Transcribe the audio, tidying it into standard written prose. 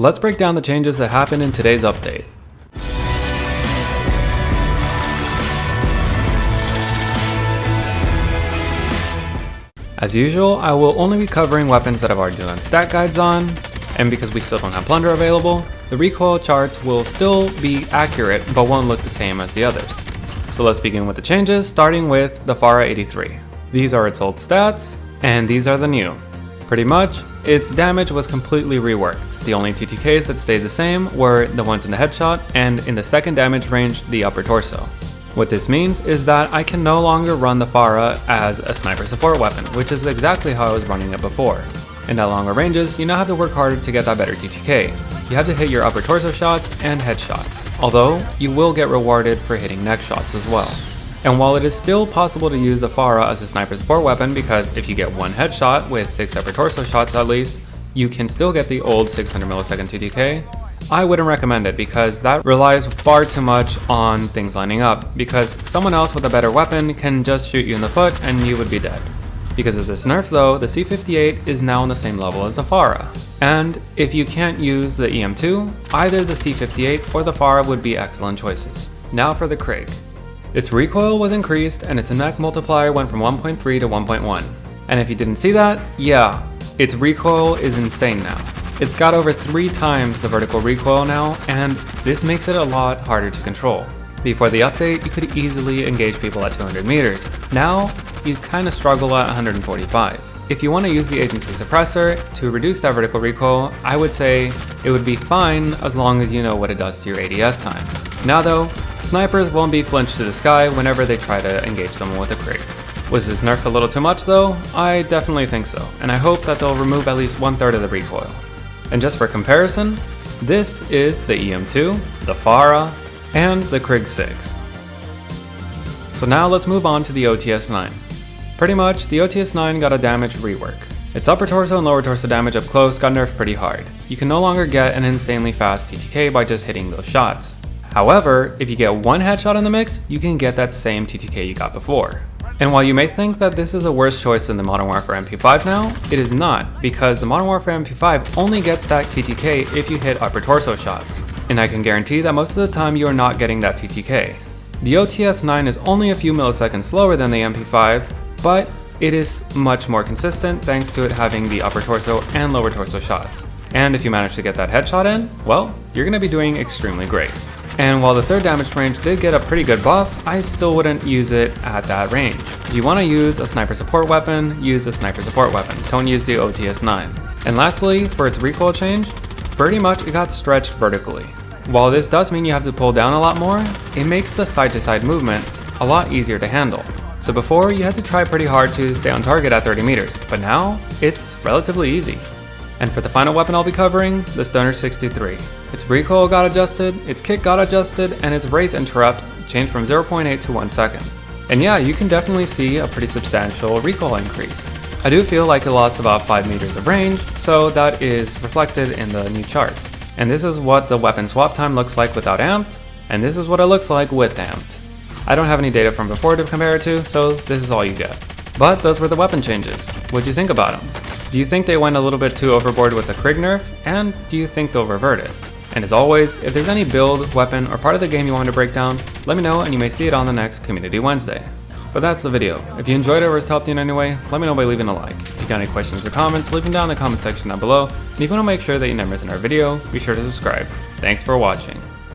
Let's break down the changes that happened in today's update. As usual, I will only be covering weapons that I've already done stat guides on, and because we still don't have plunder available, the recoil charts will still be accurate but won't look the same as the others. So let's begin with the changes, starting with the Fara 83. These are its old stats, and these are the new. Pretty much, its damage was completely reworked. The only TTKs that stayed the same were the ones in the headshot and in the second damage range, the upper torso. What this means is that I can no longer run the Fara as a sniper support weapon, which is exactly how I was running it before. In that longer ranges, you now have to work harder to get that better TTK. You have to hit your upper torso shots and headshots, although you will get rewarded for hitting neck shots as well. And while it is still possible to use the Fara as a sniper support weapon, because if you get one headshot with 6 upper torso shots at least, you can still get the old 600 millisecond TTK, I wouldn't recommend it because that relies far too much on things lining up, because someone else with a better weapon can just shoot you in the foot and you would be dead. Because of this nerf though, the C58 is now on the same level as the Fara. And if you can't use the EM2, either the C58 or the Fara would be excellent choices. Now for the Krig. Its recoil was increased and its neck multiplier went from 1.3 to 1.1. And if you didn't see that, yeah, its recoil is insane now. It's got over 3 times the vertical recoil now, and this makes it a lot harder to control. Before the update, you could easily engage people at 200 meters. Now, you kinda struggle at 145. If you want to use the agency suppressor to reduce that vertical recoil, I would say it would be fine as long as you know what it does to your ADS time. Now though, snipers won't be flinched to the sky whenever they try to engage someone with a Krig. Was this nerfed a little too much though? I definitely think so, and I hope that they'll remove at least 1/3 of the recoil. And just for comparison, this is the EM2, the Fara, and the Krig 6. So now let's move on to the OTS-9. Pretty much, the OTS-9 got a damage rework. Its upper torso and lower torso damage up close got nerfed pretty hard. You can no longer get an insanely fast TTK by just hitting those shots. However, if you get one headshot in the mix, you can get that same TTK you got before. And while you may think that this is a worse choice than the Modern Warfare MP5 now, it is not, because the Modern Warfare MP5 only gets that TTK if you hit upper torso shots. And I can guarantee that most of the time you are not getting that TTK. The OTS-9 is only a few milliseconds slower than the MP5, but it is much more consistent thanks to it having the upper torso and lower torso shots. And if you manage to get that headshot in, well, you're going to be doing extremely great. And while the third damage range did get a pretty good buff, I still wouldn't use it at that range. If you want to use a sniper support weapon, use a sniper support weapon. Don't use the OTS-9. And lastly, for its recoil change, pretty much it got stretched vertically. While this does mean you have to pull down a lot more, it makes the side-to-side movement a lot easier to handle. So before, you had to try pretty hard to stay on target at 30 meters, but now it's relatively easy. And for the final weapon I'll be covering, the Stunner 63. Its recoil got adjusted, its kick got adjusted, and its race interrupt changed from 0.8 to 1 second. And yeah, you can definitely see a pretty substantial recoil increase. I do feel like it lost about 5 meters of range, so that is reflected in the new charts. And this is what the weapon swap time looks like without amped, and this is what it looks like with amped. I don't have any data from before to compare it to, so this is all you get. But those were the weapon changes. What'd you think about them? Do you think they went a little bit too overboard with the Krig nerf? And do you think they'll revert it? And as always, if there's any build, weapon, or part of the game you want me to break down, let me know and you may see it on the next Community Wednesday. But that's the video. If you enjoyed it or it's helped you in any way, let me know by leaving a like. If you got any questions or comments, leave them down in the comment section down below. And if you want to make sure that you never miss another video, be sure to subscribe. Thanks for watching.